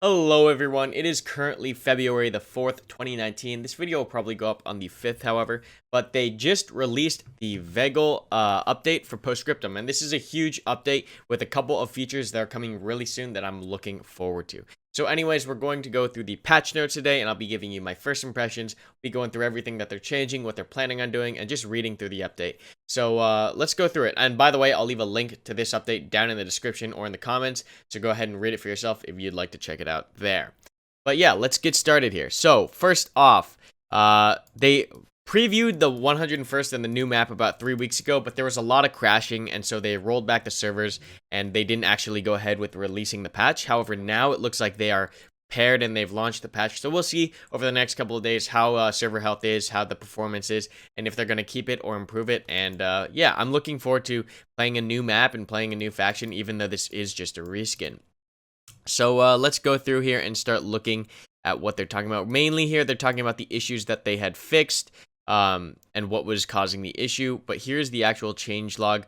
Hello everyone, it is currently February the 4th, 2019. This video will probably go up on the 5th, however, but they just released the Vegal update for Postscriptum, and this is a huge update with a couple of features that are coming really soon that I'm looking forward to. So anyways, we're going to go through the patch notes today, and I'll be giving you my first impressions, be going through everything that they're changing, what they're planning on doing, and just reading through the update. So let's go through it. And by the way, I'll leave a link to this update down in the description or in the comments, so go ahead and read it for yourself if you'd like to check it out there. But yeah, let's get started here. So first off, they previewed the 101st and the new map about 3 weeks ago, but there was a lot of crashing, and so they rolled back the servers, and they didn't actually go ahead with releasing the patch. However, now it looks like they are paired and they've launched the patch, so we'll see over the next couple of days how server health is, how the performance is, and if they're going to keep it or improve it. And yeah, I'm looking forward to playing a new map and playing a new faction, even though this is just a reskin. So let's go through here and start looking at what they're talking about. Mainly here, they're talking about the issues that they had fixed, and what was causing the issue. But here's the actual changelog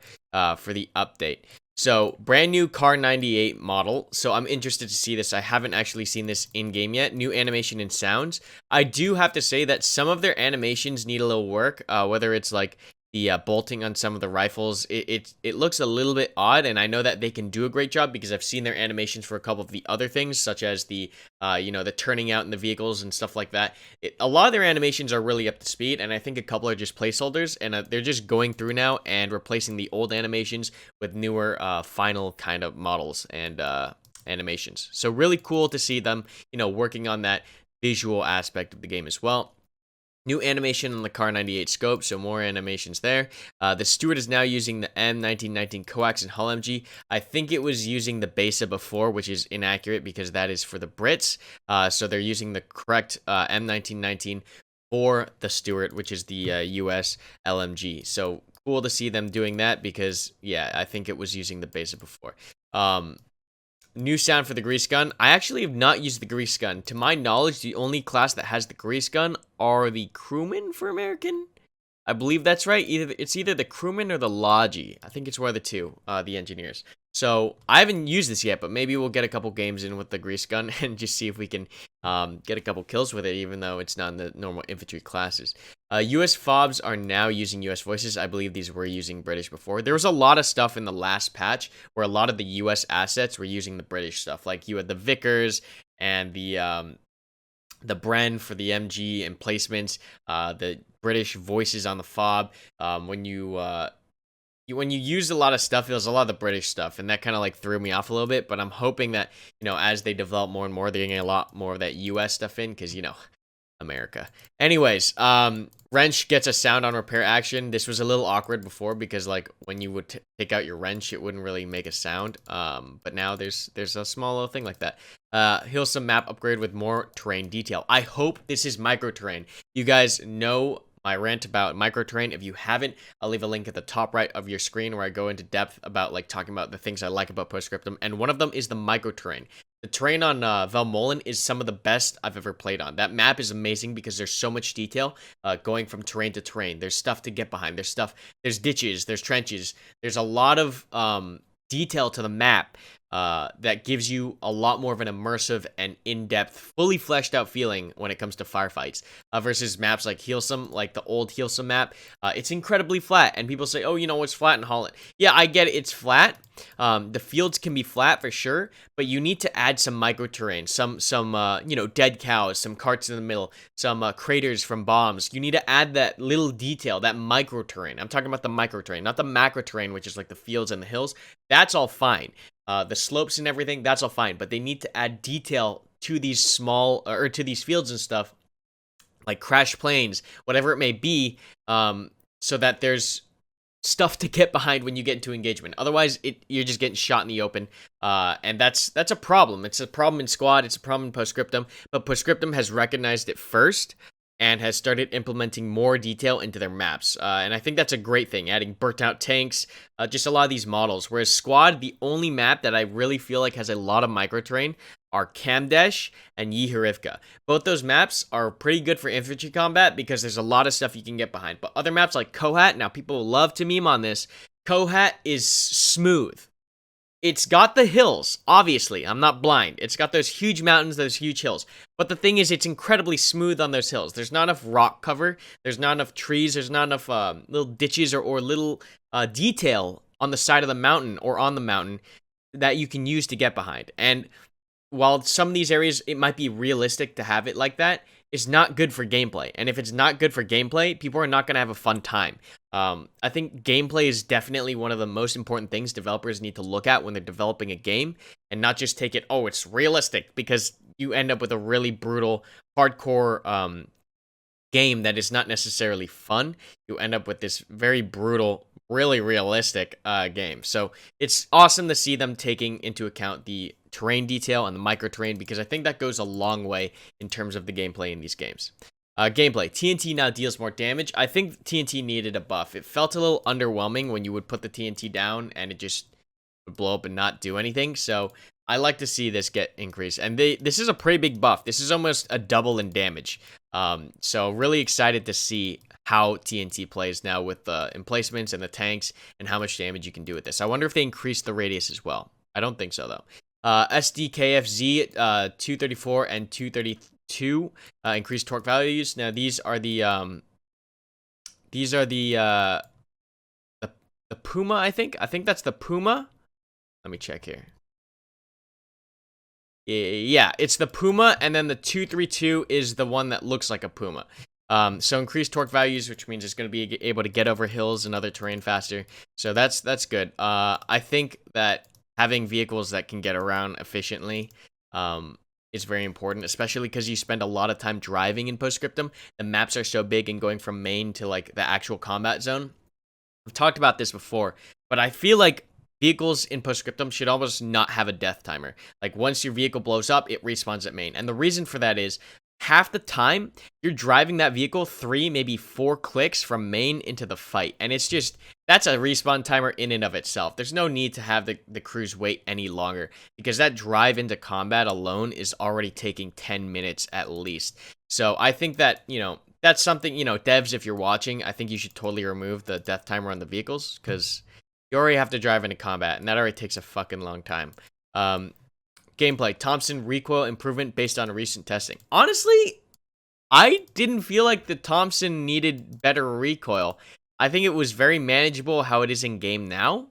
for the update. So brand new Car 98 model. So I'm interested to see this. I haven't actually seen this in game yet. New animation and sounds. I do have to say that some of their animations need a little work. Whether it's like the bolting on some of the rifles, it looks a little bit odd, and I know that they can do a great job because I've seen their animations for a couple of the other things, such as the the turning out in the vehicles and stuff like that. A lot of their animations are really up to speed, and I think a couple are just placeholders, and they're just going through now and replacing the old animations with newer final kind of models and animations. So really cool to see them working on that visual aspect of the game as well. New animation on the Car 98 scope, so more animations there. The Stewart is now using the M1919 coax and hull MG. I think it was using the Besa before, which is inaccurate because that is for the Brits. So they're using the correct M1919 for the Stewart, which is the US LMG. So cool to see them doing that because, yeah, I think it was using the Besa before. New sound for the grease gun. I actually have not used the grease gun. To my knowledge, the only class that has the grease gun are the crewmen for American. I believe that's right. It's either the crewmen or the Logi. I think it's one of the two, the engineers. So I haven't used this yet, but maybe we'll get a couple games in with the grease gun and just see if we can get a couple kills with it, even though it's not in the normal infantry classes. US FOBs are now using US voices. I believe these were using British before. There was a lot of stuff in the last patch where a lot of the US assets were using the British stuff. Like you had the Vickers and the Bren for the MG emplacements, the British voices on the fob. When you used a lot of stuff, it was a lot of the British stuff, and that kind of like threw me off a little bit. But I'm hoping that as they develop more and more, they're getting a lot more of that US stuff in, because America. Anyways, wrench gets a sound on repair action. This was a little awkward before because like when you would take out your wrench, it wouldn't really make a sound. But now there's a small little thing like that. Here's some map upgrade with more terrain detail. I hope this is micro terrain. You guys know my rant about micro terrain. If you haven't, I'll leave a link at the top right of your screen where I go into depth about like talking about the things I like about Postscriptum, and one of them is the micro terrain. The terrain on Valmolen is some of the best I've ever played on. That map is amazing because there's so much detail going from terrain to terrain. There's stuff to get behind. There's ditches, there's trenches. There's a lot of detail to the map that gives you a lot more of an immersive and in-depth, fully fleshed out feeling when it comes to firefights versus maps like Healsome, like the old Healsome map. It's incredibly flat, and people say, oh, it's flat in Holland. Yeah, I get it, it's flat. The fields can be flat for sure, but you need to add some micro terrain, some dead cows, some carts in the middle, some craters from bombs. You need to add that little detail, that micro terrain. I'm talking about the micro terrain, not the macro terrain, which is like the fields and the hills. That's all fine. The slopes and everything, that's all fine, but they need to add detail to these small or to these fields and stuff, like crash planes, whatever it may be, so that there's stuff to get behind when you get into engagement. Otherwise, you're just getting shot in the open, and that's a problem. It's a problem in Squad, it's a problem in Postscriptum, but Postscriptum has recognized it first and has started implementing more detail into their maps. And I think that's a great thing, adding burnt-out tanks, just a lot of these models. Whereas Squad, the only map that I really feel like has a lot of microterrain are Kamdesh and Yihirivka. Both those maps are pretty good for infantry combat because there's a lot of stuff you can get behind. But other maps like Kohat, now people love to meme on this, Kohat is smooth. It's got the hills, obviously. I'm not blind. It's got those huge mountains, those huge hills. But the thing is, it's incredibly smooth on those hills. There's not enough rock cover. There's not enough trees. There's not enough little ditches or little detail on the side of the mountain or on the mountain that you can use to get behind. And while some of these areas, it might be realistic to have it like that, it's not good for gameplay. And if it's not good for gameplay, people are not going to have a fun time. I think gameplay is definitely one of the most important things developers need to look at when they're developing a game, and not just take it, oh, it's realistic, because you end up with a really brutal, hardcore game that is not necessarily fun. You end up with this very brutal, really realistic game. So it's awesome to see them taking into account the terrain detail and the micro terrain, because I think that goes a long way in terms of the gameplay in these games. Gameplay. TNT now deals more damage. I think TNT needed a buff. It felt a little underwhelming when you would put the TNT down and it just would blow up and not do anything. So I like to see this get increased. And this is a pretty big buff. This is almost a double in damage. So really excited to see how TNT plays now with the emplacements and the tanks and how much damage you can do with this. I wonder if they increased the radius as well. I don't think so, though. SDKFZ 234 and 232 increased torque values. Now these are the Puma, I think that's the Puma. Let me check here. Yeah, it's the Puma, and then the 232 is the one that looks like a Puma. So increased torque values, which means it's going to be able to get over hills and other terrain faster. So that's good. I think that having vehicles that can get around efficiently is very important, especially because you spend a lot of time driving in Postscriptum. The maps are so big, and going from main to like the actual combat zone. I've talked about this before, but I feel like vehicles in Postscriptum should almost not have a death timer. Like once your vehicle blows up, it respawns at main. And the reason for that is half the time you're driving that vehicle 3, maybe 4 clicks from main into the fight. And it's just, that's a respawn timer in and of itself. There's no need to have the crews wait any longer, because that drive into combat alone is already taking 10 minutes at least. So I think that, that's something, devs, if you're watching, I think you should totally remove the death timer on the vehicles, because you already have to drive into combat, and that already takes a fucking long time. Gameplay. Thompson recoil improvement based on recent testing. Honestly, I didn't feel like the Thompson needed better recoil. I think it was very manageable how it is in game now.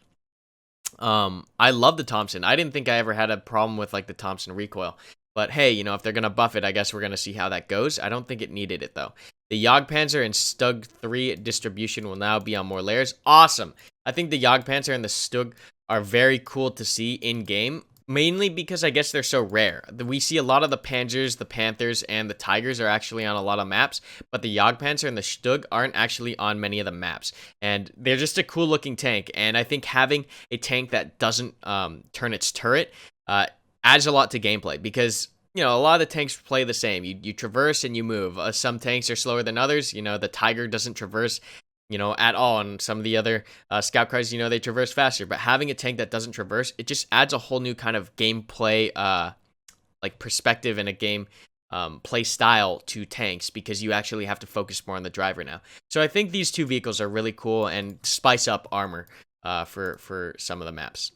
I love the Thompson. I didn't think I ever had a problem with like the Thompson recoil. But hey, if they're going to buff it, I guess we're going to see how that goes. I don't think it needed it, though. The Jagdpanzer and Stug 3 distribution will now be on more layers. Awesome. I think the Jagdpanzer and the Stug are very cool to see in-game, mainly because I guess they're so rare. We see a lot of the Panzers, the Panthers, and the Tigers are actually on a lot of maps, but the Jagdpanzer and the Stug aren't actually on many of the maps. And they're just a cool-looking tank, and I think having a tank that doesn't turn its turret adds a lot to gameplay, because a lot of the tanks play the same. You traverse and you move. Some tanks are slower than others. The Tiger doesn't traverse at all, and some of the other scout cars, they traverse faster. But having a tank that doesn't traverse, it just adds a whole new kind of gameplay like perspective and a game play style to tanks, because you actually have to focus more on the driver now. So I think these two vehicles are really cool and spice up armor for some of the maps.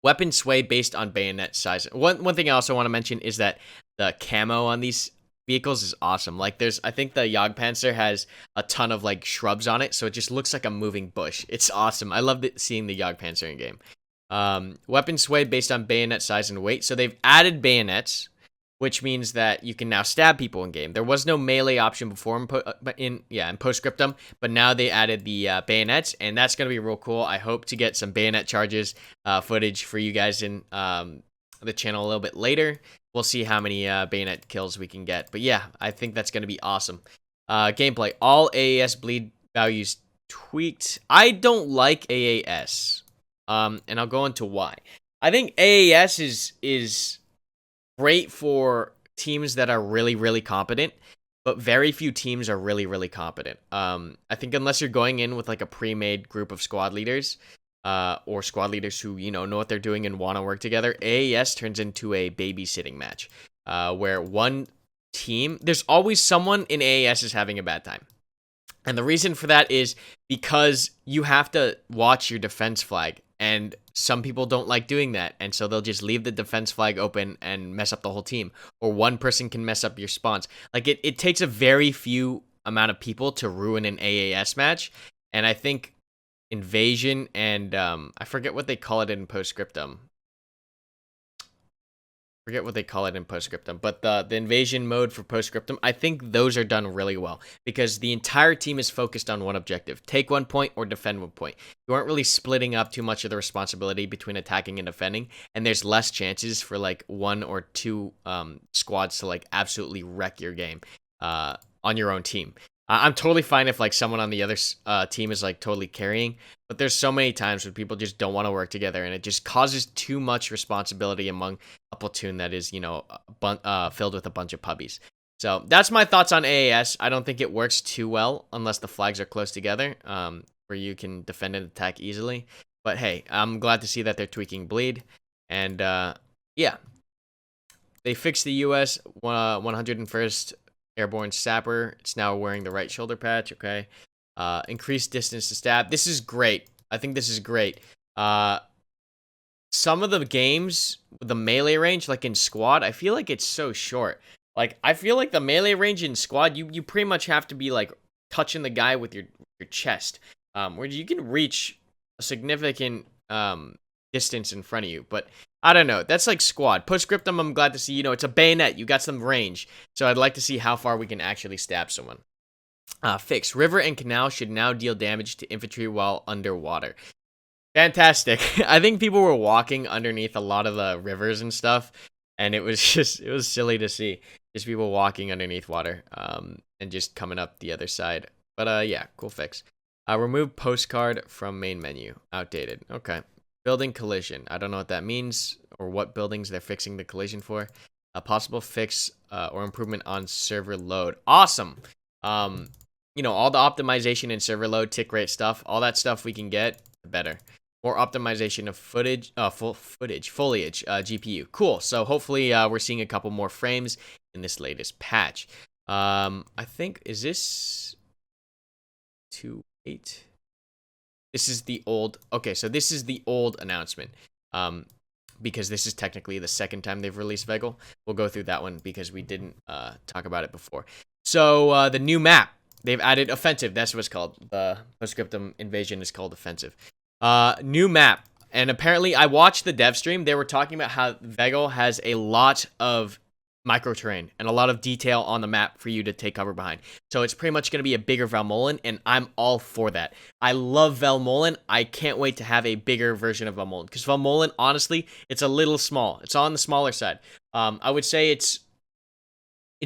Weapon sway based on bayonet size. One thing I also want to mention is that the camo on these vehicles is awesome. Like I think the Jagdpanzer has a ton of like shrubs on it, so it just looks like a moving bush. It's awesome. I love seeing the Jagdpanzer in game. Weapon sway based on bayonet size and weight. So they've added bayonets, which means that you can now stab people in game. There was no melee option before in Postscriptum, but now they added the bayonets, and that's going to be real cool. I hope to get some bayonet charges footage for you guys in the channel a little bit later. We'll see how many bayonet kills we can get. But yeah, I think that's going to be awesome. Gameplay. All AAS bleed values tweaked. I don't like AAS, and I'll go into why. I think AAS is great for teams that are really, really competent, but very few teams are really, really competent. I think unless you're going in with like a pre-made group of squad leaders, or squad leaders who, know what they're doing and want to work together, AAS turns into a babysitting match, where one team, there's always someone in AAS is having a bad time. And the reason for that is because you have to watch your defense flag. And some people don't like doing that, and so they'll just leave the defense flag open and mess up the whole team. Or one person can mess up your spawns. Like, it takes a very few amount of people to ruin an AAS match, and I think Invasion and I forget what they call it in Postscriptum. But the invasion mode for Postscriptum, I think those are done really well because the entire team is focused on one objective: take 1 point or defend 1 point. You aren't really splitting up too much of the responsibility between attacking and defending, and there's less chances for like 1 or 2 squads to like absolutely wreck your game on your own team. I'm totally fine if like someone on the other team is like totally carrying, but there's so many times when people just don't want to work together, and it just causes too much responsibility among a platoon that is, you know, filled with a bunch of puppies. So that's my thoughts on AAS. I don't think it works too well unless the flags are close together, where you can defend and attack easily. But hey, I'm glad to see that they're tweaking bleed, and yeah, they fixed the US 101st Airborne Sapper. It's now wearing the right shoulder patch. Okay. Increased distance to stab. This is great. I think this is great. Some of the games, the melee range, like in squad, I feel like it's so short. Like, I feel like the melee range in squad, you pretty much have to be like touching the guy with your chest, where you can reach a significant distance in front of you. But I don't know. That's like squad. Postscriptum, I'm glad to see, you know, it's a bayonet. You got some range. So I'd like to see how far we can actually stab someone. Fix. River and canal should now deal damage to infantry while underwater. Fantastic. I think people were walking underneath a lot of the rivers and stuff, and it was silly to see. Just people walking underneath water, and just coming up the other side. But yeah, cool fix. Remove postcard from main menu. Outdated. Okay. Building collision. I don't know what that means or what buildings they're fixing the collision for. A possible fix or improvement on server load. Awesome. You know, all the optimization and server load, tick rate stuff, all that stuff we can get, the better. More optimization of foliage, GPU. Cool. So hopefully we're seeing a couple more frames in this latest patch. I think, is this 2.8? This is the old, okay, so this is the old announcement, because this is technically the second time they've released Vegel. We'll go through that one because we didn't talk about it before. So the new map, they've added Offensive. That's what it's called. The Postscriptum Invasion is called Offensive. New map, and apparently I watched the dev stream. They were talking about how Vegel has a lot of micro terrain and a lot of detail on the map for you to take cover behind. So it's pretty much going to be a bigger Valmolen, and I'm all for that. I love Valmolen. I can't wait to have a bigger version of Valmolen, because Valmolen, honestly, it's a little small. It's on the smaller side. I would say it's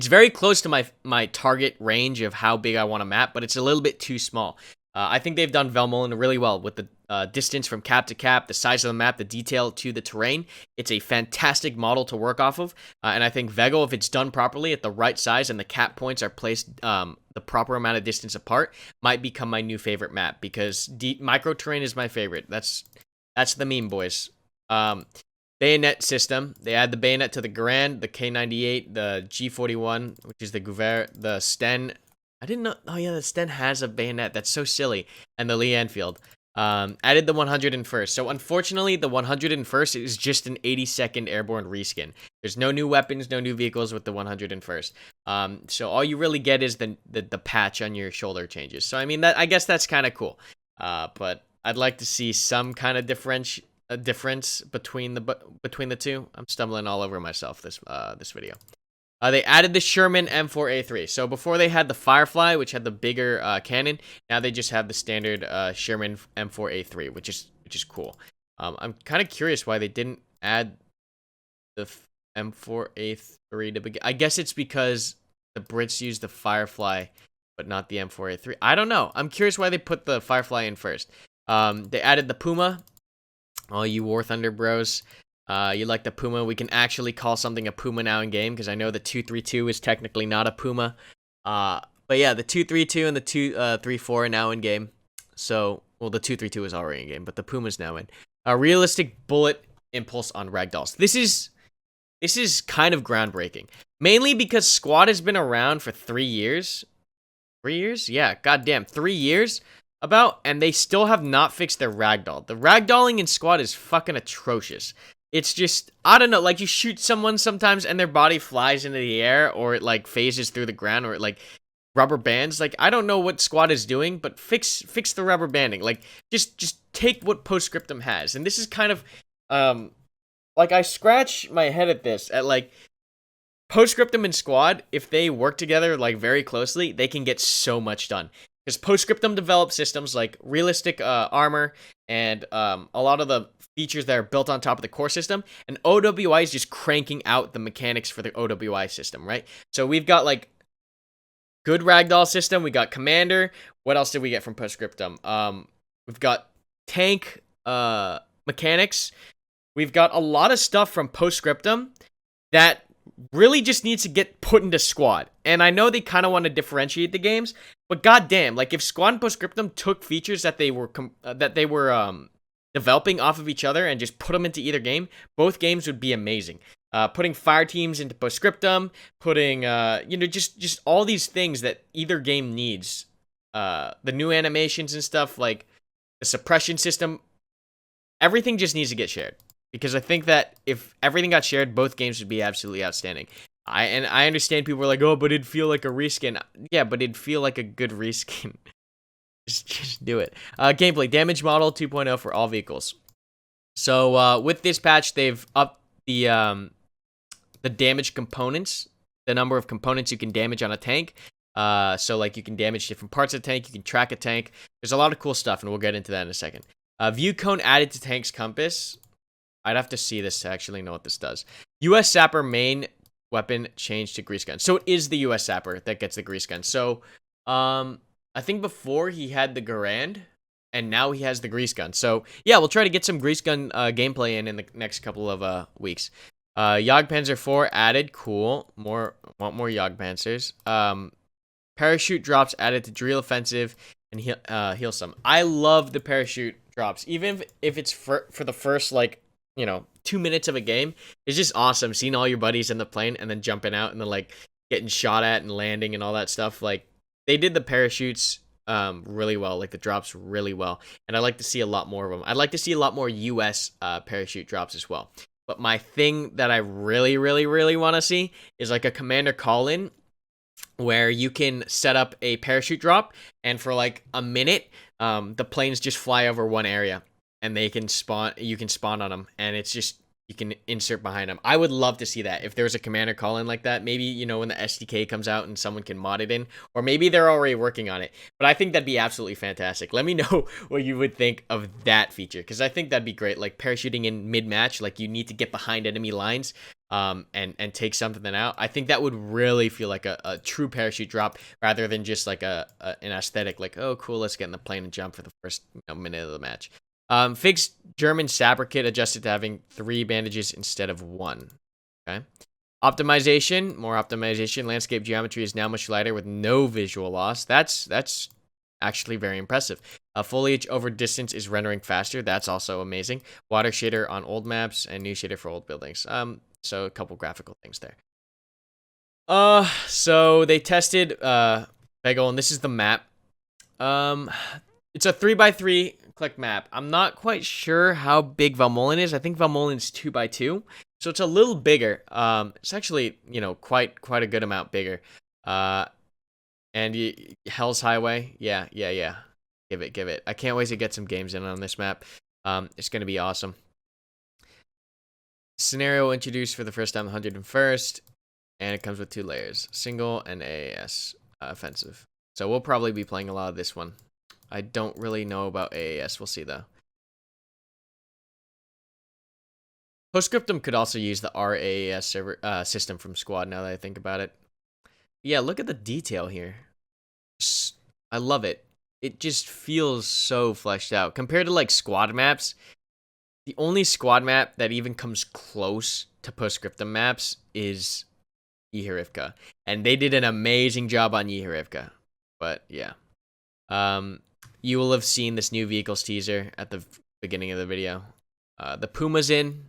very close to my target range of how big I want to map, but it's a little bit too small. I think they've done Valmolen really well with the distance from cap to cap, the size of the map, the detail to the terrain. It's a fantastic model to work off of, and I think Vegel, if it's done properly at the right size and the cap points are placed the proper amount of distance apart, might become my new favorite map, because micro terrain is my favorite. That's the meme, boys. Bayonet system. They add the bayonet to the Garand, the K98, the G41, which is the Gouvert, the Sten. I didn't know. Oh yeah, the Sten has a bayonet. That's so silly. And the Lee Enfield. Added the 101st. So unfortunately, the 101st is just an 82nd Airborne reskin. There's no new weapons, no new vehicles with the 101st. So all you really get is the patch on your shoulder changes. So I mean, I guess that's kind of cool. But I'd like to see some kind of difference between the two. I'm stumbling all over myself this video. They added the Sherman M4a3. So before they had the Firefly, which had the bigger cannon. Now they just have the standard Sherman M4a3, which is cool. I'm kind of curious why they didn't add the M4a3 to begin. I guess it's because the Brits used the Firefly, but not the M4a3. I don't know. I'm curious why they put the Firefly in first. They added the Puma. All you War Thunder bros. You like the Puma. We can actually call something a Puma now in game, because I know the 232 is technically not a Puma. But yeah, the 232 and the 234 are now in game. So, well, the 232 is already in game, but the Puma's now in. Realistic bullet impulse on ragdolls. This is kind of groundbreaking. Mainly because Squad has been around for 3 years. 3 years? Yeah, goddamn, 3 years. about, and they still have not fixed their ragdoll. The ragdolling in Squad is fucking atrocious. It's just, I don't know, like you shoot someone sometimes and their body flies into the air, or it like phases through the ground, or it like rubber bands. Like, I don't know what Squad is doing, but fix the rubber banding. Like, just take what Postscriptum has. And this is kind of like, I scratch my head at this, at like Postscriptum and Squad, if they work together like very closely, they can get so much done. Because Postscriptum develops systems like realistic armor and a lot of the features that are built on top of the core system, and OWI is just cranking out the mechanics for the OWI system, right? So we've got like good ragdoll system, we got commander. What else did we get from Postscriptum? We've got tank mechanics. We've got a lot of stuff from Postscriptum that really just needs to get put into Squad. And I know they kind of want to differentiate the games, but goddamn, like if Squad and Postscriptum took features that they were developing off of each other and just put them into either game, both games would be amazing. Putting fire teams into Postscriptum, putting just all these things that either game needs. The new animations and stuff, like the suppression system, everything just needs to get shared. Because I think that if everything got shared, both games would be absolutely outstanding. I understand people are like, oh, but it'd feel like a reskin. Yeah, but it'd feel like a good reskin. just do it. Gameplay, damage model 2.0 for all vehicles. So with this patch, they've upped the damage components, the number of components you can damage on a tank. So like you can damage different parts of the tank, you can track a tank. There's a lot of cool stuff, and we'll get into that in a second. View cone added to tank's compass. I'd have to see this to actually know what this does. US Sapper main weapon changed to grease gun. So it is the US Sapper that gets the grease gun. So I think before he had the Garand, and now he has the grease gun. So yeah, we'll try to get some grease gun gameplay in the next couple of weeks. Jagdpanzer 4 added. Cool. Want more Jagdpanzers. Parachute drops added to drill offensive and heal some. I love the parachute drops. Even if it's for the first, like, 2 minutes of a game. It's just awesome seeing all your buddies in the plane and then jumping out and then like getting shot at and landing and all that stuff. Like, they did the parachutes really well, like the drops really well, and I like to see a lot more of them. I'd like to see a lot more US parachute drops as well. But my thing that I really want to see is like a commander call-in where you can set up a parachute drop, and for like a minute the planes just fly over one area and you can spawn on them, and it's just, you can insert behind them. I would love to see that if there's a commander call-in like that. Maybe, when the SDK comes out and someone can mod it in, or maybe they're already working on it. But I think that'd be absolutely fantastic. Let me know what you would think of that feature, because I think that'd be great. Like parachuting in mid-match, like you need to get behind enemy lines and take something out. I think that would really feel like a true parachute drop, rather than just like an aesthetic, like, oh cool, let's get in the plane and jump for the first minute of the match. Fixed German Sapper kit adjusted to having 3 bandages instead of 1. Okay. Optimization, more optimization. Landscape geometry is now much lighter with no visual loss. That's actually very impressive. Foliage over distance is rendering faster. That's also amazing. Water shader on old maps and new shader for old buildings. So a couple graphical things there. So they tested Bagel, and this is the map. It's a 3x3 click map. I'm not quite sure how big Valmolin is. I think Valmolin's 2x2, so it's a little bigger. It's actually, quite a good amount bigger. And Hell's Highway, yeah. Give it. I can't wait to get some games in on this map. It's gonna be awesome. Scenario introduced for the first time, 101st, and it comes with 2 layers, single and AAS offensive. So we'll probably be playing a lot of this one. I don't really know about AAS. We'll see, though. Postscriptum could also use the RAAS server, system from Squad, now that I think about it. Yeah, look at the detail here. I love it. It just feels so fleshed out. Compared to, like, Squad maps, the only Squad map that even comes close to Postscriptum maps is Yihirivka. And they did an amazing job on Yihirivka. But, yeah. You will have seen this new vehicles teaser at the beginning of the video. The Puma's in,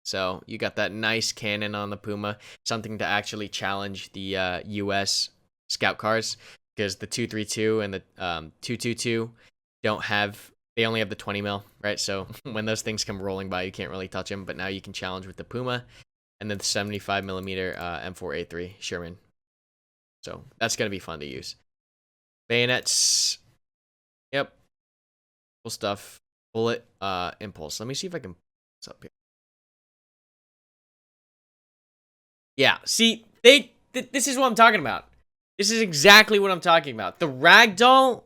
so you got that nice cannon on the Puma, something to actually challenge the US scout cars, because the 232 and the 222 don't have, they only have the 20 mil, right? So when those things come rolling by, you can't really touch them. But now you can challenge with the Puma and then the 75 millimeter M4a3 Sherman. So that's gonna be fun to use. Bayonets, yep, cool stuff. Bullet, impulse. Let me see if I can pull this up here. Yeah, see, this is what I'm talking about. This is exactly what I'm talking about. The ragdoll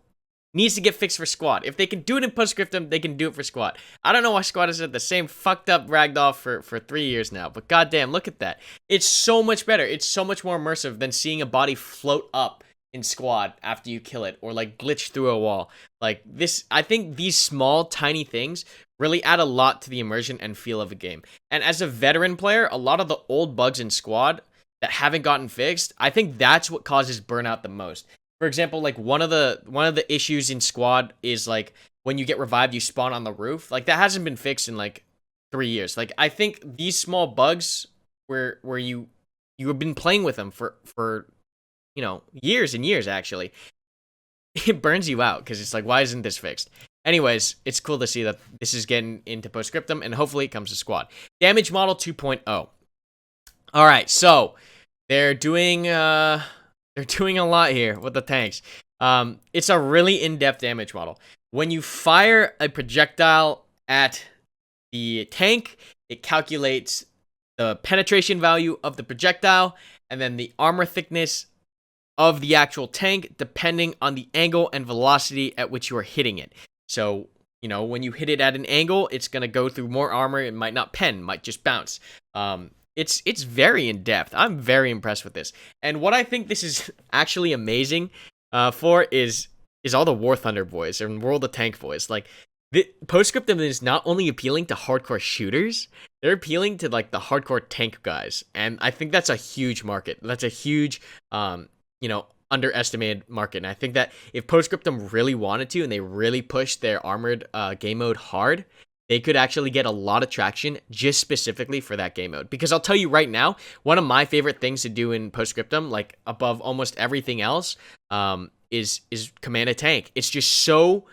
needs to get fixed for squad. If they can do it in Postscriptum, they can do it for squad. I don't know why squad has had the same fucked up ragdoll for 3 years now, but goddamn, look at that. It's so much better. It's so much more immersive than seeing a body float up in squad after you kill it or like glitch through a wall. Like this, I think these small, tiny things really add a lot to the immersion and feel of a game. And as a veteran player, a lot of the old bugs in squad that haven't gotten fixed, I think that's what causes burnout the most. For example, like one of the issues in squad is like when you get revived, you spawn on the roof. Like that hasn't been fixed in like 3 years. Like I think these small bugs where you have been playing with them for you know, years and years actually, it burns you out because it's like, why isn't this fixed? Anyways, it's cool to see that this is getting into Postscriptum, and hopefully it comes to squad. Damage model 2.0. All right, so they're doing a lot here with the tanks. It's a really in-depth damage model. When you fire a projectile at the tank, it calculates the penetration value of the projectile and then the armor thickness of the actual tank depending on the angle and velocity at which you are hitting it. So, you know, when you hit it at an angle, it's going to go through more armor. It might not pen, might just bounce. It's very in-depth. I'm very impressed with this. And what I think this is actually amazing for is all the War Thunder boys and World of Tank boys. Like, the Postscriptum is not only appealing to hardcore shooters, they're appealing to, like, the hardcore tank guys. And I think that's a huge market. That's a huge, you know, underestimated market. And I think that if Postscriptum really wanted to and they really pushed their armored game mode hard, they could actually get a lot of traction just specifically for that game mode. Because I'll tell you right now, one of my favorite things to do in Postscriptum, like above almost everything else, is command a tank. It's just so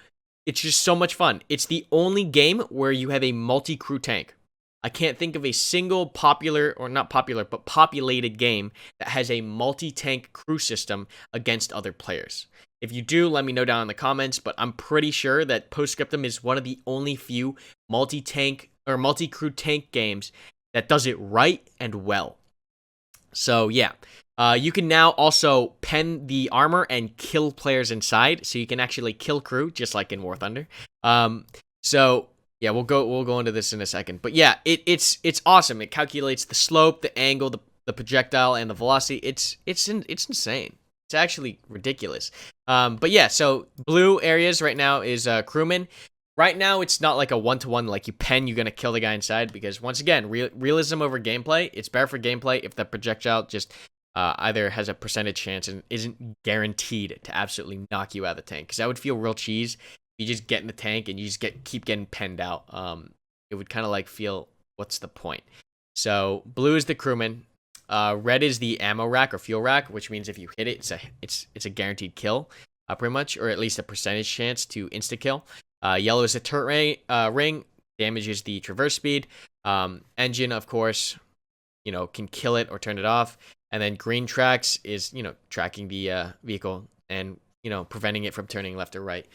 much fun. It's the only game where you have a multi-crew tank. I can't think of a single popular, or not popular, but populated game that has a multi-tank crew system against other players. If you do, let me know down in the comments, but I'm pretty sure that Postscriptum is one of the only few multi-tank or multi-crew tank games that does it right and well. So yeah, you can now also pen the armor and kill players inside, so you can actually kill crew just like in War Thunder. So yeah, we'll go into this in a second. But yeah, it's awesome. It calculates the slope, the angle, the projectile, and the velocity. It's insane. It's actually ridiculous. But yeah, so blue areas right now is crewman. Right now, it's not like a one-to-one, like you pen, you're going to kill the guy inside. Because once again, realism over gameplay. It's better for gameplay if the projectile just either has a percentage chance and isn't guaranteed to absolutely knock you out of the tank. Because that would feel real cheese. You just get in the tank and you just keep getting penned out. It would kind of like feel, what's the point? So blue is the crewman. Red is the ammo rack or fuel rack, which means if you hit it, it's a guaranteed kill, pretty much, or at least a percentage chance to insta kill. Yellow is the turret ring, damages the traverse speed. Engine, of course, you know, can kill it or turn it off. And then green tracks is, you know, tracking the vehicle and, you know, preventing it from turning left or right.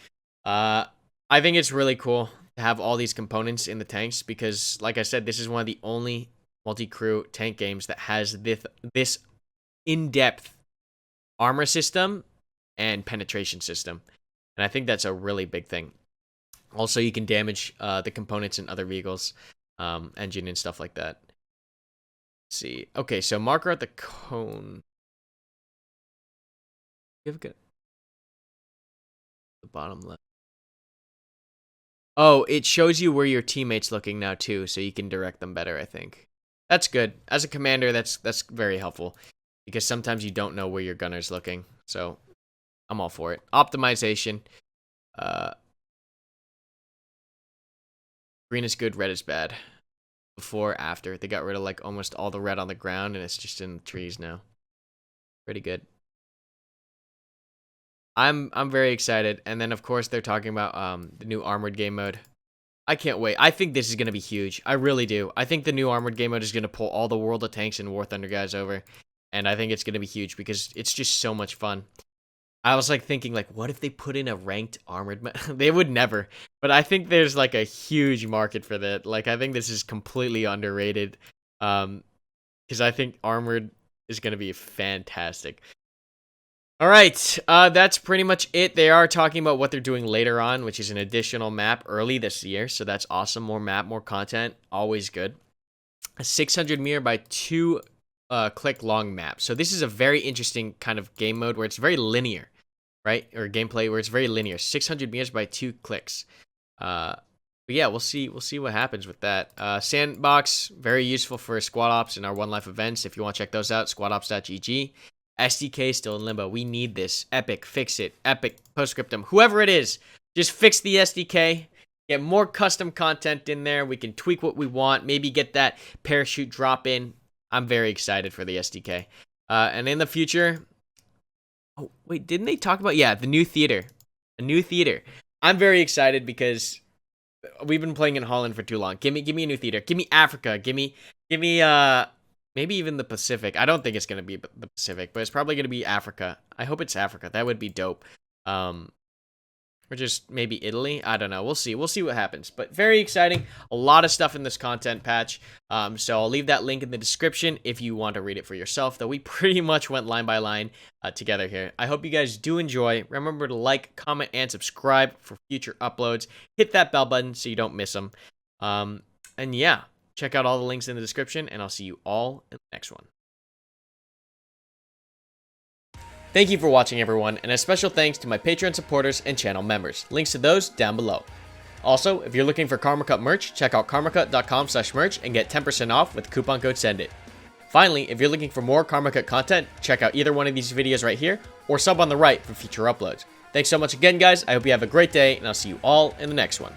I think it's really cool to have all these components in the tanks because, like I said, this is one of the only multi-crew tank games that has this in-depth armor system and penetration system. And I think that's a really big thing. Also, you can damage the components in other vehicles, engine and stuff like that. Let's see. Okay, so marker at the cone. You have a good... The bottom left. Oh, it shows you where your teammate's looking now too, so you can direct them better, I think. That's good. As a commander, that's very helpful. Because sometimes you don't know where your gunner's looking. So, I'm all for it. Optimization. Green is good, red is bad. Before, after. They got rid of like almost all the red on the ground, and it's just in the trees now. Pretty good. I'm very excited. And then of course they're talking about the new armored game mode. I can't wait. I think this is going to be huge. I really do. I think the new armored game mode is going to pull all the World of Tanks and War Thunder guys over. And I think it's going to be huge because it's just so much fun. I was like thinking like, what if they put in a ranked armored they would never. But I think there's like a huge market for that. Like I think this is completely underrated. Because I think armored is going to be fantastic. All right, that's pretty much it. They are talking about what they're doing later on, which is an additional map early this year. So that's awesome. More map, more content. Always good. A 600 meter by 2 click long map. So this is a very interesting kind of game mode where it's very linear, right? Or gameplay where it's very linear. 600 meters by 2 clicks. But yeah, we'll see what happens with that. Sandbox, very useful for squad ops and our One Life events. If you want to check those out, squadops.gg. SDK still in limbo. We need this. Epic, fix it. Epic, Postscriptum, whoever it is, just fix the SDK. Get more custom content in there. We can tweak what we want. Maybe get that parachute drop in. I'm very excited for the SDK. And in the future... Oh, wait, didn't they talk about... Yeah, the new theater. A new theater. I'm very excited because we've been playing in Holland for too long. Give me a new theater. Give me Africa. Give me maybe even the Pacific. I don't think it's going to be the Pacific, but it's probably going to be Africa. I hope it's Africa. That would be dope. Or just maybe Italy. I don't know. We'll see. We'll see what happens. But very exciting. A lot of stuff in this content patch. So I'll leave that link in the description if you want to read it for yourself, though we pretty much went line by line together here. I hope you guys do enjoy. Remember to like, comment, and subscribe for future uploads. Hit that bell button so you don't miss them. And yeah. Check out all the links in the description, and I'll see you all in the next one. Thank you for watching, everyone, and a special thanks to my Patreon supporters and channel members. Links to those down below. Also, if you're looking for Karmakut merch, check out karmakut.com/merch and get 10% off with coupon code SENDIT. Finally, if you're looking for more Karmakut content, check out either one of these videos right here, or sub on the right for future uploads. Thanks so much again, guys. I hope you have a great day, and I'll see you all in the next one.